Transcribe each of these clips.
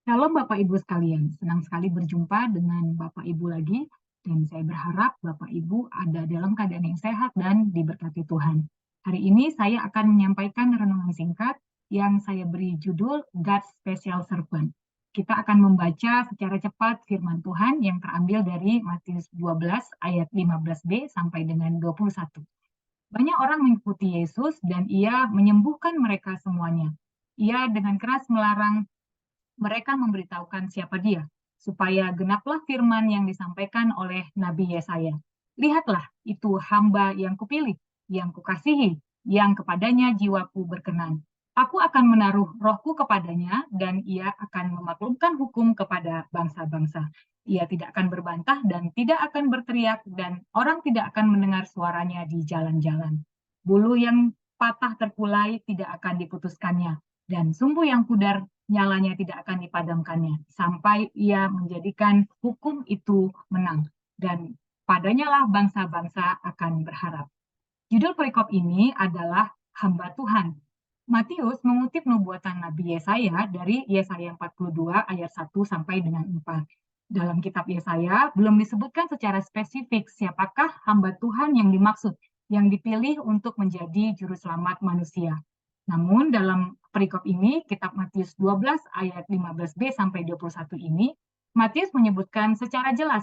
Shalom Bapak Ibu sekalian, senang sekali berjumpa dengan Bapak Ibu lagi dan saya berharap Bapak Ibu ada dalam keadaan yang sehat dan diberkati Tuhan. Hari ini saya akan menyampaikan renungan singkat yang saya beri judul God's Special Servant. Kita akan membaca secara cepat firman Tuhan yang terambil dari Matius 12 ayat 15b sampai dengan 21. Banyak orang mengikuti Yesus dan ia menyembuhkan mereka semuanya. Ia dengan keras melarang mereka memberitahukan siapa dia, supaya genaplah firman yang disampaikan oleh Nabi Yesaya. Lihatlah, itu hamba yang kupilih, yang kukasihi, yang kepadanya jiwaku berkenan. Aku akan menaruh rohku kepadanya, dan ia akan memaklumkan hukum kepada bangsa-bangsa. Ia tidak akan berbantah dan tidak akan berteriak, dan orang tidak akan mendengar suaranya di jalan-jalan. Bulu yang patah terkulai tidak akan diputuskannya, dan sumbu yang pudar nyalanya tidak akan dipadamkannya sampai ia menjadikan hukum itu menang dan padanya lah bangsa-bangsa akan berharap. Judul perikop ini adalah hamba Tuhan. Matius mengutip nubuatan Nabi Yesaya dari Yesaya 42 ayat 1 sampai dengan 4. Dalam kitab Yesaya belum disebutkan secara spesifik siapakah hamba Tuhan yang dimaksud, yang dipilih untuk menjadi juru selamat manusia. Namun dalam perikop ini, kitab Matius 12 ayat 15b sampai 21 ini, Matius menyebutkan secara jelas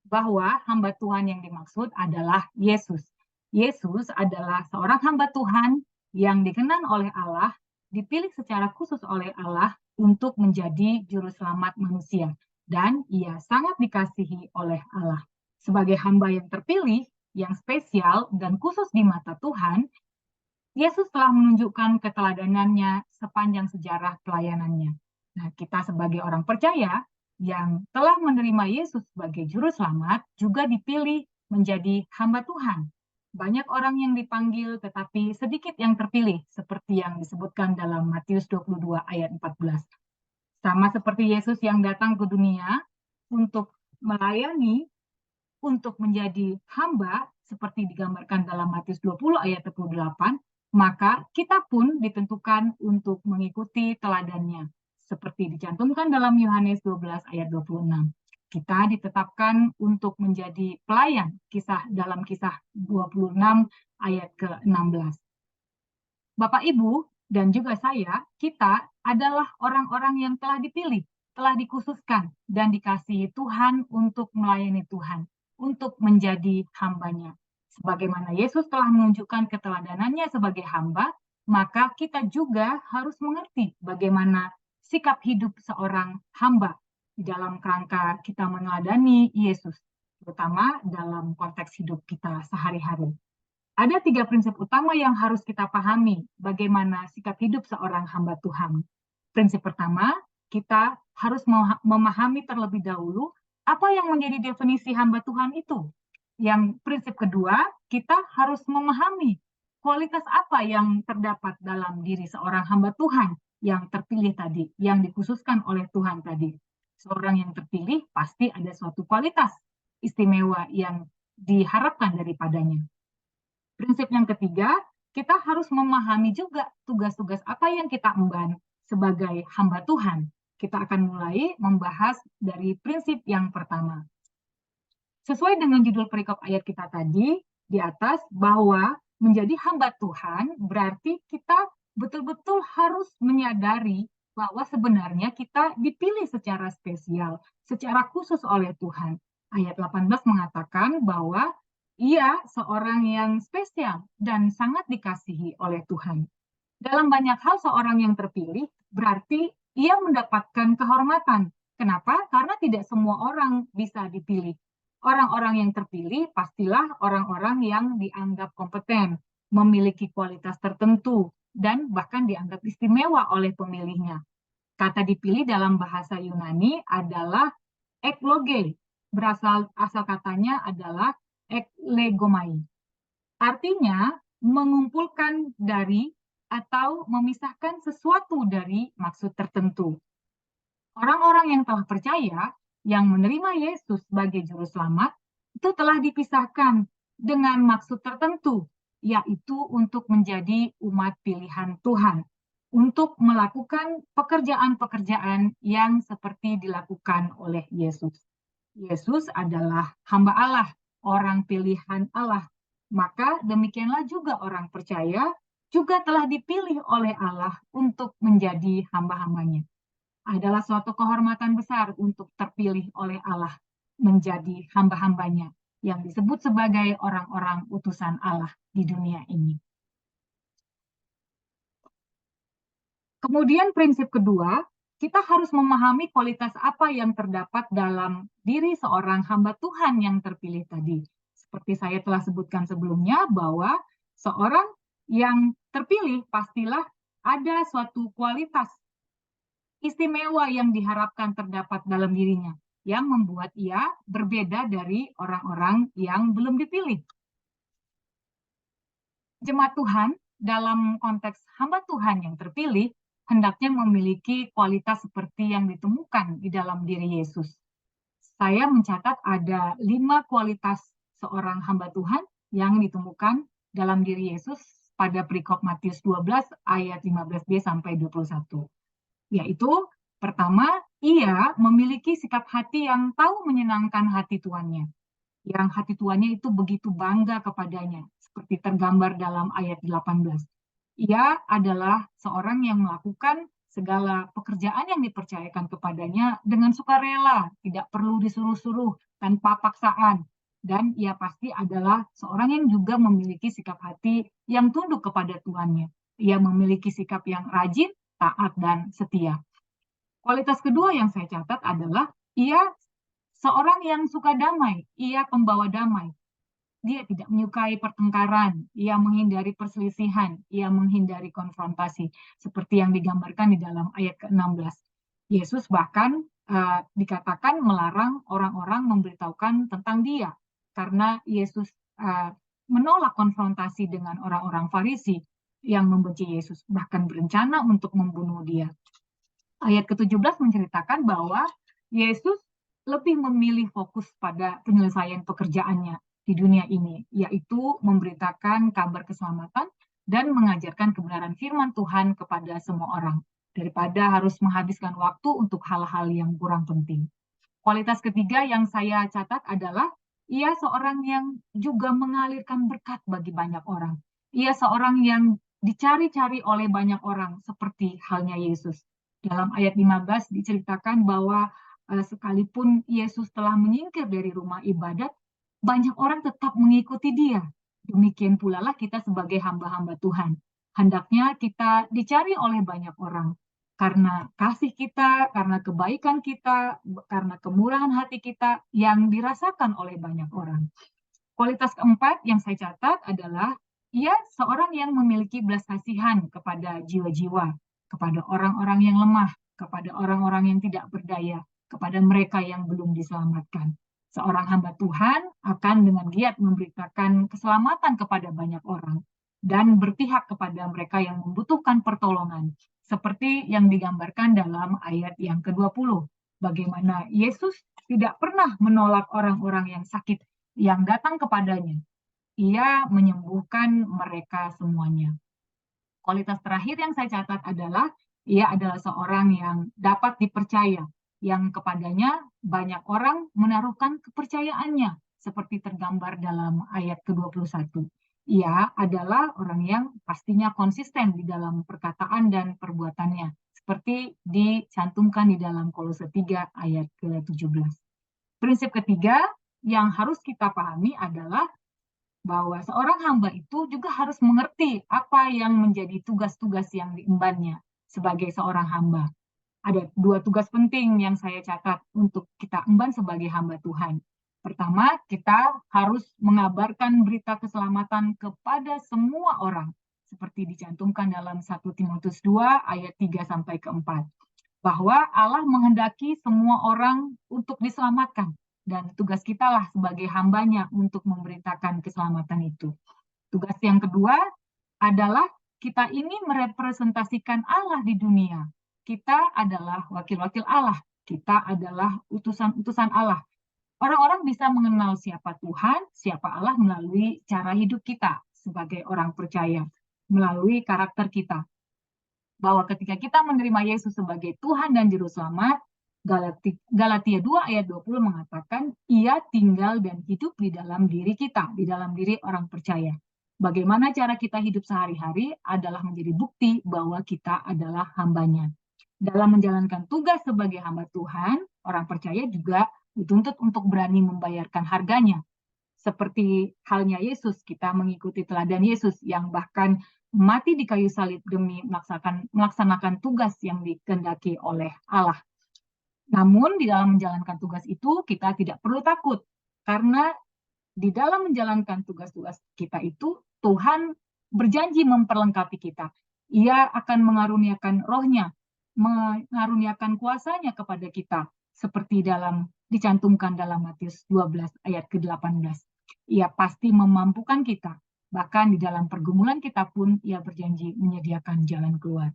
bahwa hamba Tuhan yang dimaksud adalah Yesus. Yesus adalah seorang hamba Tuhan yang dikenan oleh Allah, dipilih secara khusus oleh Allah untuk menjadi juru selamat manusia. Dan ia sangat dikasihi oleh Allah. Sebagai hamba yang terpilih, yang spesial dan khusus di mata Tuhan, Yesus telah menunjukkan keteladanannya sepanjang sejarah pelayanannya. Nah, kita sebagai orang percaya yang telah menerima Yesus sebagai juru selamat juga dipilih menjadi hamba Tuhan. Banyak orang yang dipanggil tetapi sedikit yang terpilih seperti yang disebutkan dalam Matius 22 ayat 14. Sama seperti Yesus yang datang ke dunia untuk melayani, untuk menjadi hamba seperti digambarkan dalam Matius 20 ayat 28, maka kita pun ditentukan untuk mengikuti teladannya seperti dicantumkan dalam Yohanes 12 ayat 26. Kita ditetapkan untuk menjadi pelayan dalam kisah 26 ayat ke-16. Bapak Ibu dan juga saya, kita adalah orang-orang yang telah dipilih, telah dikhususkan dan dikasihi Tuhan untuk melayani Tuhan, untuk menjadi hambanya. Sebagaimana Yesus telah menunjukkan keteladanannya sebagai hamba, maka kita juga harus mengerti bagaimana sikap hidup seorang hamba di dalam kerangka kita meneladani Yesus, terutama dalam konteks hidup kita sehari-hari. Ada 3 prinsip utama yang harus kita pahami bagaimana sikap hidup seorang hamba Tuhan. Prinsip pertama, kita harus memahami terlebih dahulu apa yang menjadi definisi hamba Tuhan itu. Yang prinsip kedua, kita harus memahami kualitas apa yang terdapat dalam diri seorang hamba Tuhan yang terpilih tadi, yang dikhususkan oleh Tuhan tadi. Seorang yang terpilih pasti ada suatu kualitas istimewa yang diharapkan daripadanya. Prinsip yang ketiga, kita harus memahami juga tugas-tugas apa yang kita emban sebagai hamba Tuhan. Kita akan mulai membahas dari prinsip yang pertama. Sesuai dengan judul perikop ayat kita tadi di atas, bahwa menjadi hamba Tuhan berarti kita betul-betul harus menyadari bahwa sebenarnya kita dipilih secara spesial, secara khusus oleh Tuhan. Ayat 18 mengatakan bahwa ia seorang yang spesial dan sangat dikasihi oleh Tuhan. Dalam banyak hal seorang yang terpilih berarti ia mendapatkan kehormatan. Kenapa? Karena tidak semua orang bisa dipilih. Orang-orang yang terpilih pastilah orang-orang yang dianggap kompeten, memiliki kualitas tertentu, dan bahkan dianggap istimewa oleh pemilihnya. Kata dipilih dalam bahasa Yunani adalah ekloge. Asal katanya adalah eklegomai. Artinya mengumpulkan dari atau memisahkan sesuatu dari maksud tertentu. Orang-orang yang telah percaya, yang menerima Yesus sebagai juru selamat, itu telah dipisahkan dengan maksud tertentu, yaitu untuk menjadi umat pilihan Tuhan. untuk melakukan pekerjaan-pekerjaan yang seperti dilakukan oleh Yesus. Yesus adalah hamba Allah, orang pilihan Allah. Maka demikianlah juga orang percaya juga telah dipilih oleh Allah untuk menjadi hamba-hambanya. Adalah suatu kehormatan besar untuk terpilih oleh Allah menjadi hamba-hambanya yang disebut sebagai orang-orang utusan Allah di dunia ini. Kemudian prinsip kedua, kita harus memahami kualitas apa yang terdapat dalam diri seorang hamba Tuhan yang terpilih tadi. Seperti saya telah sebutkan sebelumnya bahwa seorang yang terpilih pastilah ada suatu kualitas istimewa yang diharapkan terdapat dalam dirinya yang membuat ia berbeda dari orang-orang yang belum dipilih. Jemaat Tuhan dalam konteks hamba Tuhan yang terpilih hendaknya memiliki kualitas seperti yang ditemukan di dalam diri Yesus. Saya mencatat ada 5 kualitas seorang hamba Tuhan yang ditemukan dalam diri Yesus pada perikop Matius 12 ayat 15b sampai 21. Yaitu pertama, ia memiliki sikap hati yang tahu menyenangkan hati tuannya. Yang hati tuannya itu begitu bangga kepadanya, seperti tergambar dalam ayat 18. Ia adalah seorang yang melakukan segala pekerjaan yang dipercayakan kepadanya dengan sukarela, tidak perlu disuruh-suruh, tanpa paksaan. Dan ia pasti adalah seorang yang juga memiliki sikap hati yang tunduk kepada tuannya. Ia memiliki sikap yang rajin, taat, dan setia. Kualitas kedua yang saya catat adalah ia seorang yang suka damai, ia pembawa damai. Dia tidak menyukai pertengkaran, ia menghindari perselisihan, ia menghindari konfrontasi, seperti yang digambarkan di dalam ayat ke-16. Yesus bahkan dikatakan melarang orang-orang memberitahukan tentang dia, karena Yesus menolak konfrontasi dengan orang-orang Farisi yang membenci Yesus, bahkan berencana untuk membunuh dia. Ayat ke-17 menceritakan bahwa Yesus lebih memilih fokus pada penyelesaian pekerjaannya di dunia ini, yaitu memberitakan kabar keselamatan dan mengajarkan kebenaran firman Tuhan kepada semua orang, daripada harus menghabiskan waktu untuk hal-hal yang kurang penting. Kualitas ketiga yang saya catat adalah ia seorang yang juga mengalirkan berkat bagi banyak orang. Ia seorang yang dicari-cari oleh banyak orang, seperti halnya Yesus. Dalam ayat 15 diceritakan bahwa sekalipun Yesus telah menyingkir dari rumah ibadat, banyak orang tetap mengikuti dia. Demikian pula lah kita sebagai hamba-hamba Tuhan. Hendaknya kita dicari oleh banyak orang. Karena kasih kita, karena kebaikan kita, karena kemurahan hati kita yang dirasakan oleh banyak orang. Kualitas keempat yang saya catat adalah ia seorang yang memiliki belas kasihan kepada jiwa-jiwa, kepada orang-orang yang lemah, kepada orang-orang yang tidak berdaya, kepada mereka yang belum diselamatkan. Seorang hamba Tuhan akan dengan giat memberitakan keselamatan kepada banyak orang dan berpihak kepada mereka yang membutuhkan pertolongan, seperti yang digambarkan dalam ayat yang ke-20. Bagaimana Yesus tidak pernah menolak orang-orang yang sakit yang datang kepadanya. Ia menyembuhkan mereka semuanya. Kualitas terakhir yang saya catat adalah ia adalah seorang yang dapat dipercaya, yang kepadanya banyak orang menaruhkan kepercayaannya, seperti tergambar dalam ayat ke-21. Ia adalah orang yang pastinya konsisten di dalam perkataan dan perbuatannya, seperti dicantumkan di dalam Kolose 3 ayat ke-17. Prinsip ketiga yang harus kita pahami adalah bahwa seorang hamba itu juga harus mengerti apa yang menjadi tugas-tugas yang diembannya sebagai seorang hamba. Ada 2 tugas penting yang saya catat untuk kita emban sebagai hamba Tuhan. Pertama, kita harus mengabarkan berita keselamatan kepada semua orang, seperti dicantumkan dalam 1 Timotius 2 ayat 3 sampai ke 4. Bahwa Allah menghendaki semua orang untuk diselamatkan, dan tugas kita lah sebagai hambanya untuk memberitakan keselamatan itu. Tugas yang kedua adalah kita ini merepresentasikan Allah di dunia. Kita adalah wakil-wakil Allah. Kita adalah utusan-utusan Allah. Orang-orang bisa mengenal siapa Tuhan, siapa Allah melalui cara hidup kita sebagai orang percaya, melalui karakter kita. bahwa ketika kita menerima Yesus sebagai Tuhan dan Juru Selamat, Galatia 2 ayat 20 mengatakan, ia tinggal dan hidup di dalam diri kita, di dalam diri orang percaya. Bagaimana cara kita hidup sehari-hari adalah menjadi bukti bahwa kita adalah hambanya. Dalam menjalankan tugas sebagai hamba Tuhan, orang percaya juga dituntut untuk berani membayarkan harganya. Seperti halnya Yesus, kita mengikuti teladan Yesus yang bahkan mati di kayu salib demi melaksanakan tugas yang dikehendaki oleh Allah. Namun di dalam menjalankan tugas itu kita tidak perlu takut, karena di dalam menjalankan tugas-tugas kita itu Tuhan berjanji memperlengkapi kita. Ia akan mengaruniakan rohnya, mengaruniakan kuasanya kepada kita, seperti dicantumkan dalam Matius 12 ayat ke-18. Ia pasti memampukan kita, bahkan di dalam pergumulan kita pun ia berjanji menyediakan jalan keluar.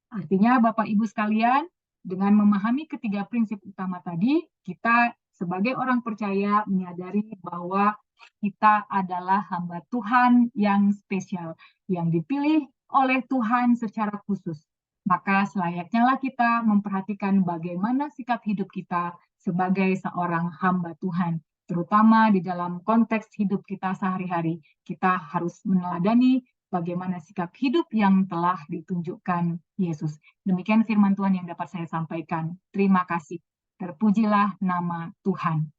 Artinya Bapak Ibu sekalian, dengan memahami ketiga prinsip utama tadi, kita sebagai orang percaya menyadari bahwa kita adalah hamba Tuhan yang spesial, yang dipilih oleh Tuhan secara khusus. Maka selayaknya lah kita memperhatikan bagaimana sikap hidup kita sebagai seorang hamba Tuhan, terutama di dalam konteks hidup kita sehari-hari. Kita harus meneladani bagaimana sikap hidup yang telah ditunjukkan Yesus. Demikian firman Tuhan yang dapat saya sampaikan. Terima kasih. Terpujilah nama Tuhan.